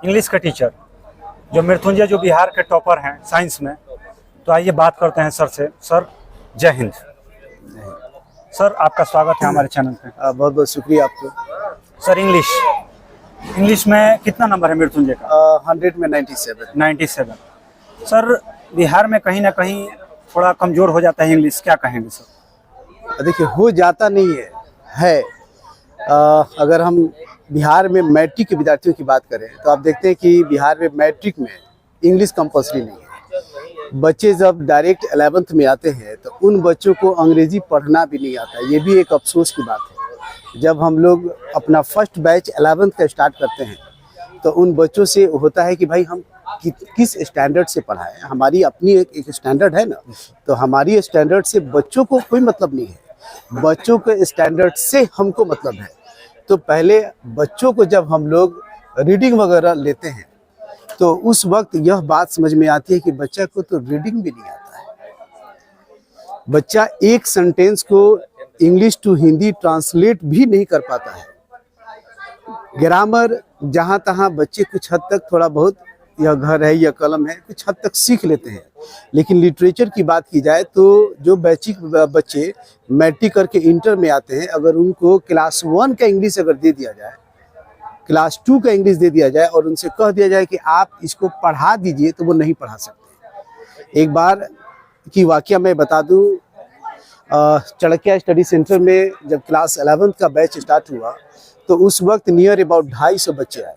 English का teacher जो मृत्युंजय, जो बिहार के टॉपर हैं साइंस में। तो आइए बात करते हैं सर से। सर जय हिंद। सर आपका स्वागत है हमारे चैनल पे। बहुत बहुत शुक्रिया आपको। सर इंग्लिश में कितना नंबर है मृत्युंजय का? 100 में 97। सर बिहार में कहीं ना कहीं थोड़ा कमजोर हो जाता है इंग्लिश, क्या कहेंगे सर? देखिए, हो जाता नहीं है। अगर हम बिहार में मैट्रिक के विद्यार्थियों की बात करें तो आप देखते हैं कि बिहार में मैट्रिक में इंग्लिश कंपल्सरी नहीं है। बच्चे जब डायरेक्ट 11th में आते हैं तो उन बच्चों को अंग्रेजी पढ़ना भी नहीं आता। ये भी एक अफसोस की बात है। जब हम लोग अपना फर्स्ट बैच 11th का स्टार्ट करते हैं तो उन बच्चों से होता है कि भाई हम किस स्टैंडर्ड से पढ़ाएं। हमारी अपनी एक स्टैंडर्ड है ना, तो हमारी स्टैंडर्ड से बच्चों को कोई मतलब नहीं है, बच्चों के स्टैंडर्ड से हमको मतलब है। तो पहले बच्चों को जब हम लोग रीडिंग वगैरह लेते हैं तो उस वक्त यह बात समझ में आती है कि बच्चा को तो रीडिंग भी नहीं आता है। बच्चा एक सेंटेंस को इंग्लिश टू हिंदी ट्रांसलेट भी नहीं कर पाता है। ग्रामर जहाँ तहाँ बच्चे कुछ हद तक थोड़ा बहुत, यह घर है, यह कलम है, कुछ हद तक सीख लेते हैं। लेकिन लिटरेचर की बात की जाए तो जो बैचिक बच्चे मैट्रिक करके इंटर में आते हैं, अगर उनको क्लास 1 का इंग्लिश अगर दे दिया जाए, क्लास 2 का इंग्लिश दे दिया जाए और उनसे कह दिया जाए कि आप इसको पढ़ा दीजिए, तो वो नहीं पढ़ा सकते। एक बार की वाकया मैं बता दूं, चाणक्य स्टडी सेंटर में जब क्लास 11th का बैच स्टार्ट हुआ तो उस वक्त नियर अबाउट 250 बच्चे आए।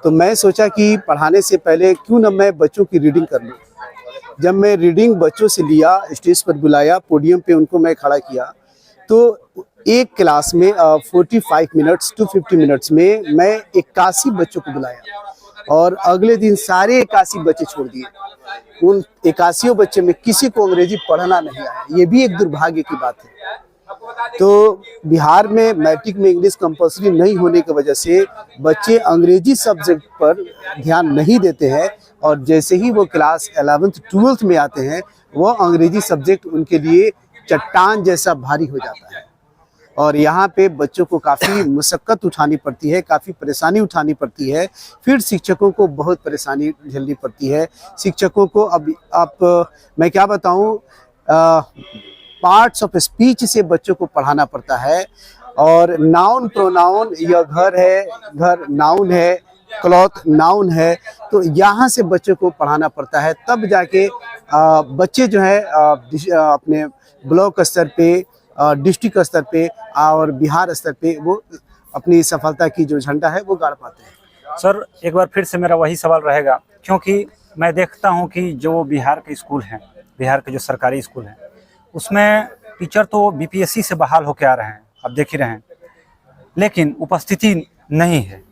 तो मैं सोचा कि पढ़ाने से पहले क्यों ना मैं बच्चों की रीडिंग कर लूँ। जब मैं रीडिंग बच्चों से लिया, स्टेज पर बुलाया, पोडियम पे उनको मैं खड़ा किया, तो एक क्लास में 45 मिनट्स टू 50 मिनट्स में मैं 81 बच्चों को बुलाया और अगले दिन सारे 81 बच्चे छोड़ दिए। उन 81 बच्चे में किसी को अंग्रेजी पढ़ना नहीं आया। ये भी एक दुर्भाग्य की बात है। तो बिहार में मैट्रिक में इंग्लिश कंपल्सरी नहीं होने की वजह से बच्चे अंग्रेजी सब्जेक्ट पर ध्यान नहीं देते हैं और जैसे ही वो क्लास 11th 12th में आते हैं वो अंग्रेजी सब्जेक्ट उनके लिए चट्टान जैसा भारी हो जाता है। और यहाँ पे बच्चों को काफ़ी मुशक्क़त उठानी पड़ती है, काफ़ी परेशानी उठानी पड़ती है। फिर शिक्षकों को बहुत परेशानी झेलनी पड़ती है। शिक्षकों को अब मैं क्या बताऊँ, पार्ट्स ऑफ स्पीच से बच्चों को पढ़ाना पड़ता है। और नाउन प्रोनाउन, यह घर है, घर नाउन है, क्लॉथ नाउन है, तो यहाँ से बच्चों को पढ़ाना पड़ता है। तब जाके बच्चे जो है अपने ब्लॉक स्तर पे, डिस्ट्रिक्ट स्तर पे और बिहार स्तर पे वो अपनी सफलता की जो झंडा है वो गाड़ पाते हैं। सर एक बार फिर से मेरा वही सवाल रहेगा, क्योंकि मैं देखता हूँ कि जो बिहार के स्कूल हैं, बिहार के जो सरकारी स्कूल हैं, उसमें टीचर तो बीपीएससी से बहाल होकर आ रहे हैं, आप देख ही रहे हैं, लेकिन उपस्थिति नहीं है।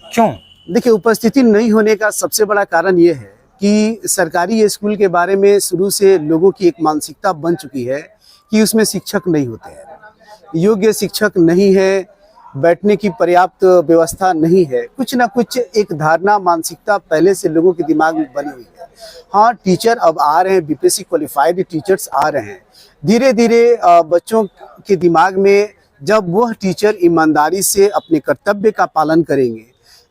क्यों? देखिए, उपस्थिति नहीं होने का सबसे बड़ा कारण ये है कि सरकारी स्कूल के बारे में शुरू से लोगों की एक मानसिकता बन चुकी है कि उसमें शिक्षक नहीं होते हैं, योग्य शिक्षक नहीं है, बैठने की पर्याप्त व्यवस्था नहीं है। कुछ ना कुछ एक धारणा, मानसिकता पहले से लोगों के दिमाग में बनी हुई है। हाँ, टीचर अब आ रहे हैं, बीपीएससी क्वालिफाइड टीचर्स आ रहे हैं। धीरे धीरे बच्चों के दिमाग में जब वह टीचर ईमानदारी से अपने कर्तव्य का पालन करेंगे,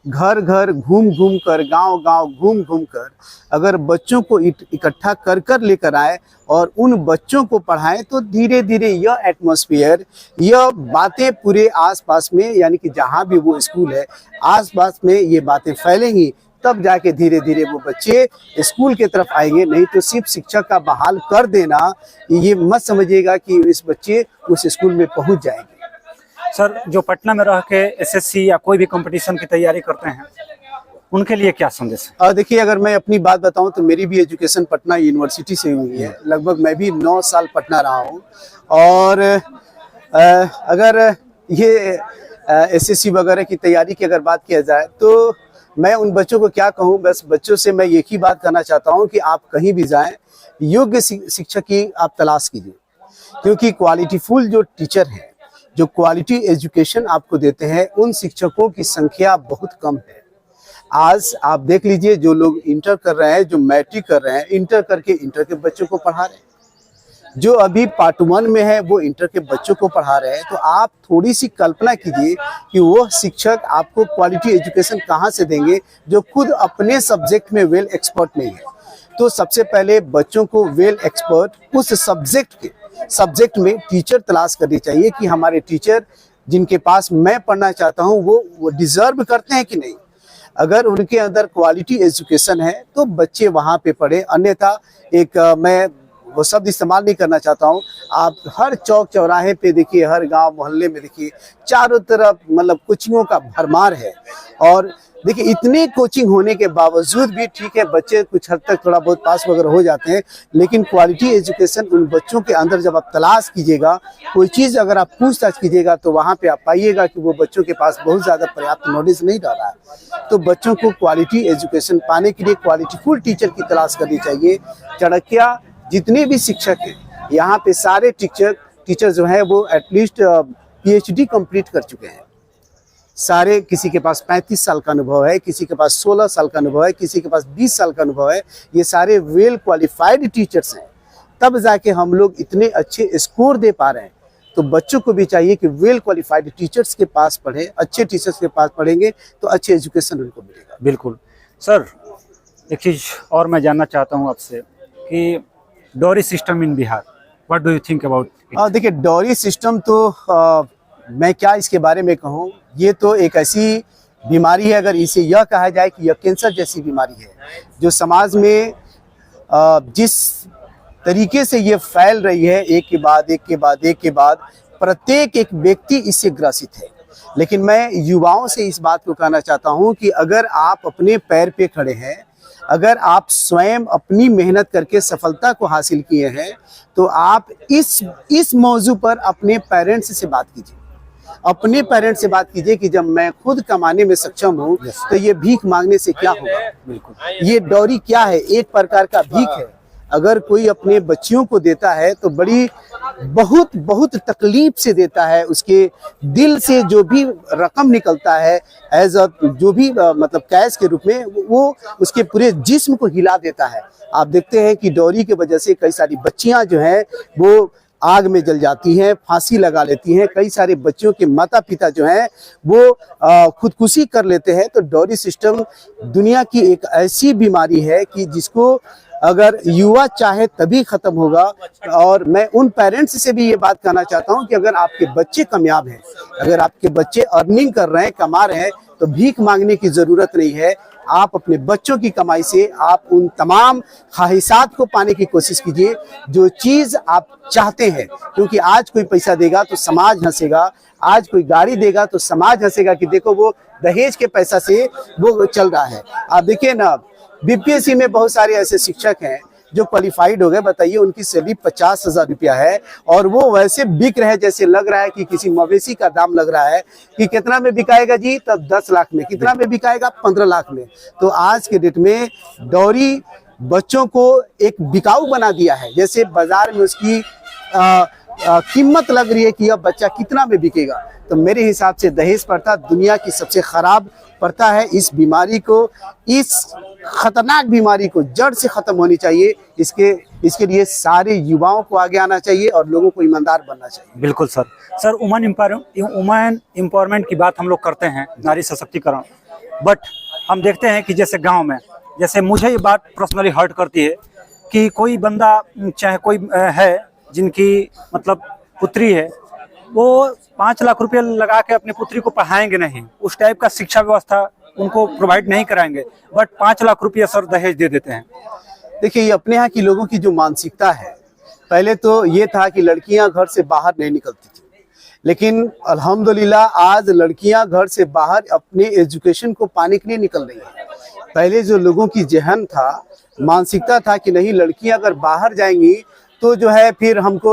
घर घर घूम घूम कर, गांव गांव घूम घूम कर अगर बच्चों को इकट्ठा कर कर लेकर आए और उन बच्चों को पढ़ाएं, तो धीरे धीरे यह एटमॉस्फेयर, यह बातें पूरे आसपास में, यानी कि जहां भी वो स्कूल है आसपास में ये बातें फैलेंगी। तब जाके धीरे धीरे वो बच्चे स्कूल की तरफ आएंगे। नहीं तो सिर्फ शिक्षक का बहाल कर देना, ये मत समझिएगा कि इस बच्चे उस स्कूल में पहुंच जाएंगे। सर जो पटना में रह के एसएससी या कोई भी कंपटीशन की तैयारी करते हैं, उनके लिए क्या संदेश है? देखिए, अगर मैं अपनी बात बताऊं तो मेरी भी एजुकेशन पटना यूनिवर्सिटी से हुई है। लगभग मैं भी 9 साल पटना रहा हूं। और अगर ये एसएससी वगैरह की तैयारी की अगर बात किया जाए तो मैं उन बच्चों को क्या कहूं, बस बच्चों से मैं एक ही बात कहना चाहता हूं कि आप कहीं भी जाएं, योग्य शिक्षक की आप तलाश कीजिए। क्योंकि क्वालिटीफुल जो टीचर हैं, जो क्वालिटी एजुकेशन आपको देते हैं, उन शिक्षकों की संख्या बहुत कम है। आज आप देख लीजिए, जो लोग इंटर कर रहे हैं, जो मैट्रिक कर रहे हैं, इंटर करके इंटर के बच्चों को पढ़ा रहे हैं। जो अभी पार्ट 1 में है वो इंटर के बच्चों को पढ़ा रहे हैं। तो आप थोड़ी सी कल्पना कीजिए कि वो शिक्षक आपको क्वालिटी एजुकेशन कहाँ से देंगे जो खुद अपने सब्जेक्ट में वेल एक्सपर्ट नहीं है। तो सबसे पहले बच्चों को वेल एक्सपर्ट उस सब्जेक्ट में टीचर तलाश करनी चाहिए कि हमारे टीचर जिनके पास मैं पढ़ना चाहता हूँ वो डिजर्व करते हैं कि नहीं। अगर उनके अंदर क्वालिटी एजुकेशन है तो बच्चे वहाँ पे पढ़े। अन्यथा मैं वो शब्द इस्तेमाल नहीं करना चाहता हूँ, आप हर चौक चौराहे पे देखिए, हर गांव मोहल्ले में देखिए, चारों तरफ मतलब कोचिंगों का भरमार है। और देखिए इतने कोचिंग होने के बावजूद भी ठीक है बच्चे कुछ हद तक थोड़ा बहुत पास वगैरह हो जाते हैं, लेकिन क्वालिटी एजुकेशन उन बच्चों के अंदर जब आप तलाश कीजिएगा, कोई चीज़ अगर आप पूछताछ कीजिएगा तो वहाँ पे आप पाइएगा कि वो बच्चों के पास बहुत ज़्यादा पर्याप्त नॉलेज नहीं रह रहा है। तो बच्चों को क्वालिटी एजुकेशन पाने के लिए क्वालिटीफुल टीचर की तलाश करनी चाहिए। चाणक्य जितने भी शिक्षक हैं यहाँ पे सारे टीचर जो हैं वो एटलीस्ट PhD कंप्लीट कर चुके हैं। सारे, किसी के पास 35 साल का अनुभव है, किसी के पास 16 साल का अनुभव है, किसी के पास 20 साल का अनुभव है। ये सारे वेल क्वालिफाइड टीचर्स हैं, तब जाके हम लोग इतने अच्छे स्कोर दे पा रहे हैं। तो बच्चों को भी चाहिए कि वेल क्वालिफाइड टीचर्स के पास पढ़े, अच्छे टीचर्स के पास पढ़ेंगे तो अच्छे एजुकेशन उनको मिलेगा। बिल्कुल सर, एक चीज़ और मैं जानना चाहता हूँ आपसे कि dowry system in Bihar, what do you think about it? देखिए डॉरी सिस्टम तो मैं क्या इसके बारे में कहूँ, ये तो एक ऐसी बीमारी है, अगर इसे यह कहा जाए कि यह कैंसर जैसी बीमारी है जो समाज में जिस तरीके से ये फैल रही है, एक के बाद प्रत्येक एक व्यक्ति इससे ग्रसित है। लेकिन मैं युवाओं से इस बात को कहना चाहता हूँ कि अगर आप अपने पैर पे खड़े हैं, अगर आप स्वयं अपनी मेहनत करके सफलता को हासिल किए हैं, तो आप इस मौजू पर अपने पेरेंट्स से बात कीजिए। अपने पेरेंट्स से बात कीजिए कि जब मैं खुद कमाने में सक्षम हूँ तो ये भीख मांगने से क्या होगा। बिल्कुल, ये डॉरी क्या है? एक प्रकार का भीख है। अगर कोई अपने बच्चियों को देता है तो बहुत तकलीफ से देता है। उसके दिल से जो भी रकम निकलता है एज अ जो भी मतलब कैश के रूप में, वो उसके पूरे जिस्म को हिला देता है। आप देखते हैं कि डॉरी की वजह से कई सारी बच्चियां जो हैं वो आग में जल जाती हैं, फांसी लगा लेती हैं। कई सारे बच्चों के माता पिता जो हैं वो खुदकुशी कर लेते हैं। तो डॉरी सिस्टम दुनिया की एक ऐसी बीमारी है कि जिसको अगर युवा चाहे तभी खत्म होगा। और मैं उन पेरेंट्स से भी ये बात कहना चाहता हूँ कि अगर आपके बच्चे कामयाब हैं, अगर आपके बच्चे अर्निंग कर रहे हैं, कमा रहे हैं, तो भीख मांगने की जरूरत नहीं है। आप अपने बच्चों की कमाई से आप उन तमाम ख्वाहिशात को पाने की कोशिश कीजिए जो चीज़ आप चाहते हैं। क्योंकि आज कोई पैसा देगा तो समाज हंसेगा, आज कोई गाड़ी देगा तो समाज हंसेगा कि देखो वो दहेज के पैसा से वो चल रहा है। आप देखिए ना, BPSC में बहुत सारे ऐसे शिक्षक हैं जो क्वालिफाइड हो गए, बताइए उनकी सैलरी 50,000 रुपया है और वो वैसे बिक रहे जैसे लग रहा है कि किसी मवेशी का दाम लग रहा है कि कितना में बिकाएगा जी, तब 10 लाख में, कितना में बिकाएगा 15 लाख में। तो आज के डेट में डॉरी बच्चों को एक बिकाऊ बना दिया है। जैसे बाजार में उसकी कीमत लग रही है कि यह बच्चा कितना में बिकेगा। तो मेरे हिसाब से दहेज प्रथा दुनिया की सबसे खराब प्रथा है। इस बीमारी को, इस खतरनाक बीमारी को जड़ से खत्म होनी चाहिए। इसके लिए सारे युवाओं को आगे आना चाहिए और लोगों को ईमानदार बनना चाहिए। बिल्कुल सर, वुमेन एम्पावरमेंट की बात हम लोग करते हैं, नारी सशक्तिकरण, बट हम देखते हैं कि जैसे गांव में, जैसे मुझे ये बात पर्सनली हर्ट करती है कि कोई बंदा चाहे कोई है जिनकी मतलब पुत्री है, वो 5 लाख रुपए लगा के अपनी पुत्री को पढ़ाएंगे नहीं, उस टाइप का शिक्षा व्यवस्था उनको प्रोवाइड नहीं कराएंगे, बट 5 लाख रुपया सर दहेज दे देते हैं। देखिए ये अपने यहाँ की लोगों की जो मानसिकता है, पहले तो ये था कि लड़कियां घर से बाहर नहीं निकलती थी, लेकिन अल्हम्दुलिल्लाह आज लड़कियां घर से बाहर अपने एजुकेशन को पाने के लिए निकल रही हैं। पहले जो लोगों की जहन था, मानसिकता था कि नहीं लड़कियां अगर बाहर जाएंगी तो जो है फिर हमको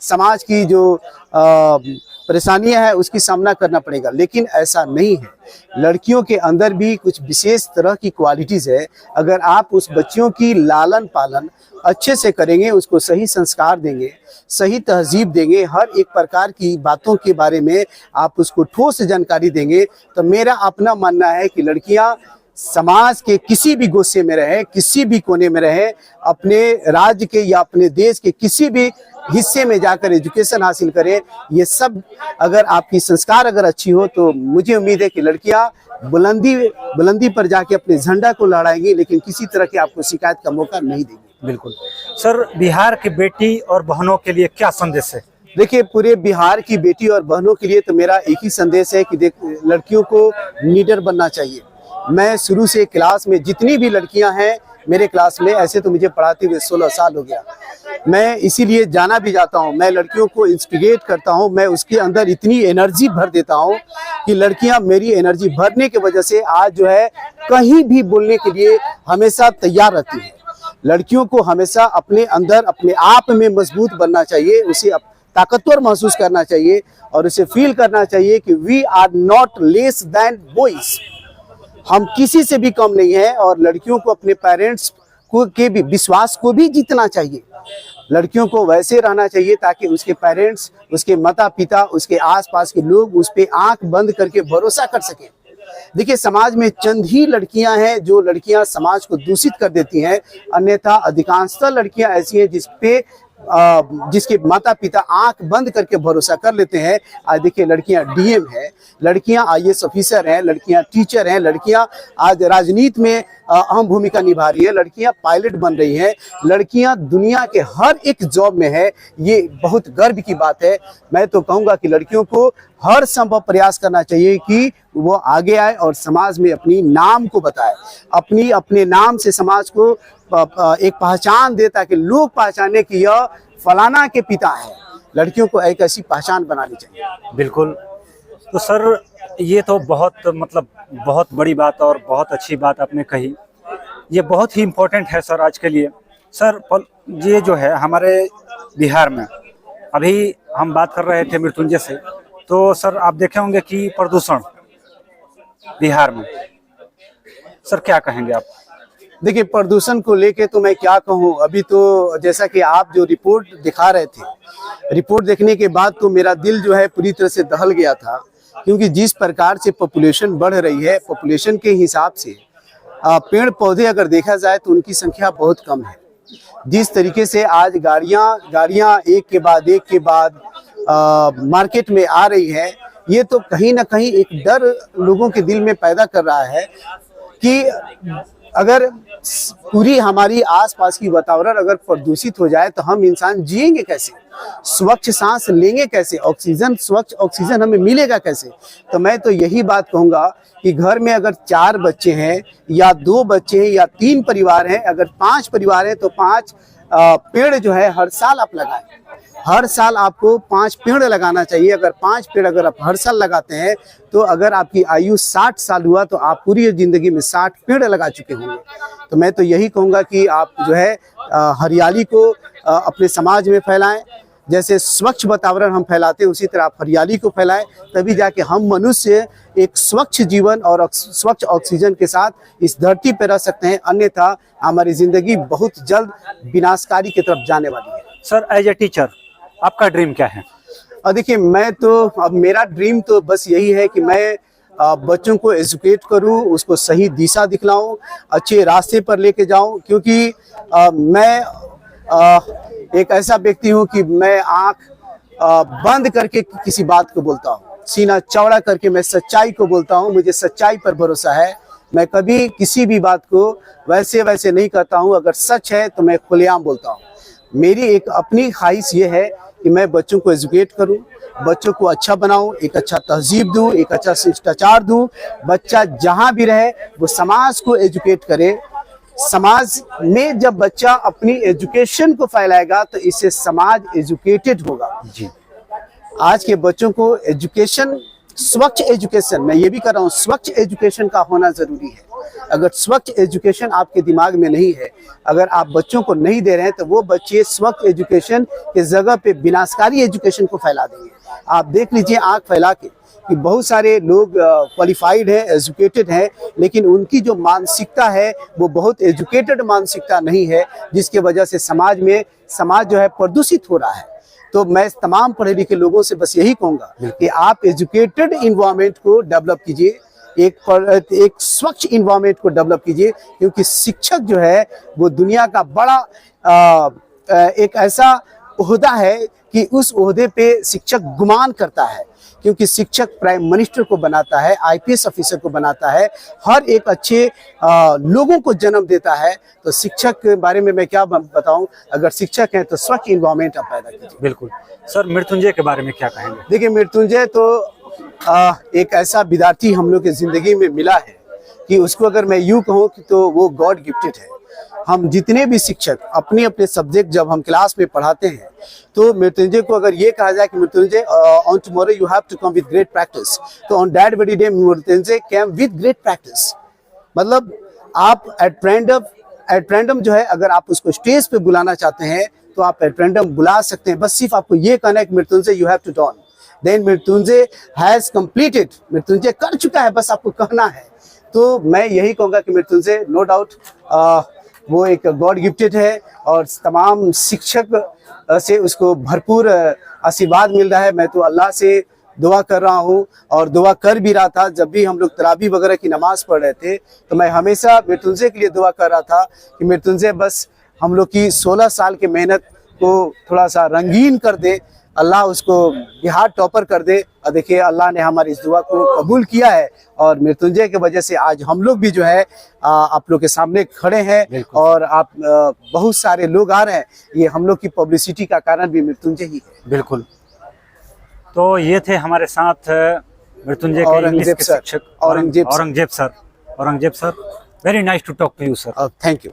समाज की जो परेशानियां हैं उसकी सामना करना पड़ेगा, लेकिन ऐसा नहीं है। लड़कियों के अंदर भी कुछ विशेष तरह की क्वालिटीज़ है। अगर आप उस बच्चियों की लालन पालन अच्छे से करेंगे, उसको सही संस्कार देंगे, सही तहजीब देंगे, हर एक प्रकार की बातों के बारे में आप उसको ठोस जानकारी देंगे, तो मेरा अपना मानना है कि लड़कियां समाज के किसी भी गोशे में रहे, किसी भी कोने में रहे, अपने राज्य के या अपने देश के किसी भी हिस्से में जाकर एजुकेशन हासिल करें। ये सब अगर आपकी संस्कार अगर अच्छी हो तो मुझे उम्मीद है कि लड़कियां बुलंदी पर जाके अपने झंडा को लहराएंगी, लेकिन किसी तरह की आपको शिकायत का मौका नहीं देंगी। बिल्कुल सर, बिहार की बेटी और बहनों के लिए क्या संदेश है? देखिए, पूरे बिहार की बेटी और बहनों के लिए तो मेरा एक ही संदेश है कि लड़कियों को लीडर बनना चाहिए। मैं शुरू से क्लास में जितनी भी लड़कियां हैं मेरे क्लास में, ऐसे तो मुझे पढ़ाते हुए 16 साल हो गया, मैं इसीलिए जाना भी जाता हूं, मैं लड़कियों को इंस्पिरेट करता हूं, मैं उसके अंदर इतनी एनर्जी भर देता हूं कि लड़कियां मेरी एनर्जी भरने की वजह से आज जो है कहीं भी बोलने के लिए हमेशा तैयार रहती है। लड़कियों को हमेशा अपने अंदर अपने आप में मजबूत बनना चाहिए, उसे ताकतवर महसूस करना चाहिए और उसे फील करना चाहिए कि we are not less than boys, हम किसी से भी कम नहीं है। और लड़कियों को अपने पेरेंट्स को के भी विश्वास को भी जीतना चाहिए। लड़कियों को वैसे रहना चाहिए ताकि उसके पेरेंट्स, उसके माता पिता, उसके आसपास के लोग उस पर आंख बंद करके भरोसा कर सकें। देखिए, समाज में चंद ही लड़कियां हैं जो लड़कियां समाज को दूषित कर देती हैं, अन्यथा अधिकांशतः लड़कियां ऐसी हैं जिसके माता पिता आंख बंद करके भरोसा कर लेते हैं। आज देखिए, लड़कियां डीएम है, लड़कियां आईएएस ऑफिसर हैं, लड़कियां टीचर हैं, लड़कियां आज राजनीति में अहम भूमिका निभा रही है, लड़कियां पायलट बन रही हैं, लड़कियां दुनिया के हर एक जॉब में है। ये बहुत गर्व की बात है। मैं तो कहूंगा कि लड़कियों को हर संभव प्रयास करना चाहिए कि वो आगे आए और समाज में अपनी नाम को बताए, अपने नाम से समाज को एक पहचान दे, ताकि लोग पहचाने कि यह फलाना के पिता है। लड़कियों को एक ऐसी पहचान बनानी चाहिए। बिल्कुल। तो सर, ये तो बहुत बड़ी बात और बहुत अच्छी बात आपने कही। ये बहुत ही इम्पोर्टेंट है सर आज के लिए। सर, ये जो है हमारे बिहार में, अभी हम बात कर रहे थे मृत्युंजय से, तो सर आप देखे होंगे कि प्रदूषण बिहार में, सर क्या कहेंगे आप? देखिए, प्रदूषण को लेके तो मैं क्या कहूँ, अभी तो जैसा कि आप जो रिपोर्ट दिखा रहे थे, रिपोर्ट देखने के बाद तो मेरा दिल जो है पूरी तरह से दहल गया था, क्योंकि जिस प्रकार से पॉपुलेशन बढ़ रही है, पॉपुलेशन के हिसाब से पेड़ पौधे अगर देखा जाए तो उनकी संख्या बहुत कम है। जिस तरीके से आज गाड़ियां एक के बाद मार्केट में आ रही है, ये तो कहीं ना कहीं एक डर लोगों के दिल में पैदा कर रहा है कि अगर पूरी हमारी आसपास की वातावरण अगर प्रदूषित हो जाए तो हम इंसान जिएंगे कैसे, स्वच्छ सांस लेंगे कैसे, स्वच्छ ऑक्सीजन हमें मिलेगा कैसे। तो मैं तो यही बात कहूंगा कि घर में अगर 4 बच्चे हैं या 2 बच्चे हैं या 3 परिवार हैं, अगर 5 परिवार हैं तो 5 पेड़ जो है हर साल आप लगाएं। हर साल आपको 5 पेड़ लगाना चाहिए। अगर 5 पेड़ अगर आप हर साल लगाते हैं तो अगर आपकी आयु 60 साल हुआ तो आप पूरी जिंदगी में 60 पेड़ लगा चुके होंगे। तो मैं तो यही कहूँगा कि आप जो है हरियाली को अपने समाज में फैलाएं। जैसे स्वच्छ वातावरण हम फैलाते हैं उसी तरह आप हरियाली को फैलाएं, तभी जाके हम मनुष्य एक स्वच्छ जीवन और स्वच्छ ऑक्सीजन के साथ इस धरती पर रह सकते हैं। अन्यथा हमारी जिंदगी बहुत जल्द विनाशकारी की तरफ जाने वाली है। सर, एज ए टीचर आपका ड्रीम क्या है? देखिए, अब मेरा ड्रीम तो बस यही है कि मैं बच्चों को एजुकेट करूं, उसको सही दिशा दिखलाऊं, अच्छे रास्ते पर लेके जाऊं, क्योंकि मैं एक ऐसा व्यक्ति हूं कि मैं आंख बंद करके किसी बात को बोलता हूं, सीना चौड़ा करके मैं सच्चाई को बोलता हूं। मुझे सच्चाई पर भरोसा है। मैं कभी किसी भी बात को वैसे नहीं करता हूं। अगर सच है तो मैं खुलेआम बोलता हूं। मेरी एक अपनी ख्वाहिश ये है कि मैं बच्चों को एजुकेट करूं, बच्चों को अच्छा बनाऊं, एक अच्छा तहजीब दूं, एक अच्छा शिष्टाचार दूं। बच्चा जहां भी रहे वो समाज को एजुकेट करे। समाज में जब बच्चा अपनी एजुकेशन को फैलाएगा तो इससे समाज एजुकेटेड होगा। जी, आज के बच्चों को एजुकेशन, स्वच्छ एजुकेशन, मैं ये भी कर रहा हूँ, स्वच्छ एजुकेशन का होना जरूरी है। अगर स्वच्छ एजुकेशन आपके दिमाग में नहीं है, अगर आप बच्चों को नहीं दे रहे हैं, तो वो बच्चे स्वच्छ एजुकेशन के जगह पे विनाशकारी एजुकेशन को फैला देंगे। आप देख लीजिए आंख फैला के कि बहुत सारे लोग क्वालिफाइड हैं, एजुकेटेड हैं, लेकिन उनकी जो मानसिकता है वो बहुत एजुकेटेड मानसिकता नहीं है, जिसके वजह से समाज जो है प्रदूषित हो रहा है। तो मैं तमाम पढ़े लिखे लोगों से बस यही कहूंगा कि आप एजुकेटेड इन्वायरमेंट को डेवलप कीजिए, एक स्वच्छ इन्वायरमेंट को डेवलप कीजिए, क्योंकि शिक्षक जो है वो दुनिया का बड़ा एक ऐसा ओहदा है कि उस ओहदे पे शिक्षक गुमान करता है, क्योंकि शिक्षक प्राइम मिनिस्टर को बनाता है, आईपीएस ऑफिसर को बनाता है, हर एक अच्छे लोगों को जन्म देता है। तो शिक्षक के बारे में मैं क्या बताऊं, अगर शिक्षक हैं तो स्वच्छ इन्वायरमेंट आप पैदा कीजिए। बिल्कुल सर, मृत्युंजय के बारे में क्या कहेंगे? देखिए, मृत्युंजय तो एक ऐसा विद्यार्थी हम लोग की जिंदगी में मिला है कि उसको अगर मैं यूं कहूं कि तो वो गॉड गिफ्टेड है। हम जितने भी शिक्षक अपने अपने सब्जेक्ट जब हम क्लास में पढ़ाते हैं तो मृत्युंजय को अगर ये कहा जाए कि Mrityunjay on tomorrow you have to come with great practice, तो on that very day Mrityunjay came with great practice. मतलब आप एट रैंडम जो है, अगर आप उसको स्टेज पे बुलाना चाहते हैं तो आप एट रैंडम बुला सकते हैं। बस सिर्फ आपको ये कहना है कि Mrityunjay you have to done, then Mrityunjay has completed, Mrityunjay कर चुका है, बस आपको कहना है। तो मैं यही कहूंगा कि मृत्युंजय नो डाउट वो एक गॉड गिफ्टेड है और तमाम शिक्षक से उसको भरपूर आशीर्वाद मिल रहा है। मैं तो अल्लाह से दुआ कर रहा हूँ और दुआ कर भी रहा था। जब भी हम लोग तरावी वगैरह की नमाज पढ़ रहे थे तो मैं हमेशा मृत्युंजय के लिए दुआ कर रहा था कि मृत्युंजय बस हम लोग की 16 साल की मेहनत को थोड़ा सा रंगीन कर दे, अल्लाह उसको बिहार टॉपर कर दे। और देखिए, अल्लाह ने हमारी इस दुआ को कबूल किया है और मृत्युंजय की वजह से आज हम लोग भी जो है आप लोग के सामने खड़े हैं और आप बहुत सारे लोग आ रहे हैं। ये हम लोग की पब्लिसिटी का कारण भी मृत्युंजय ही है। बिल्कुल। तो ये थे हमारे साथ मृत्युंजय के इंग्लिश के शिक्षक Aurangzeb sir. Very nice to talk to you sir. Thank you.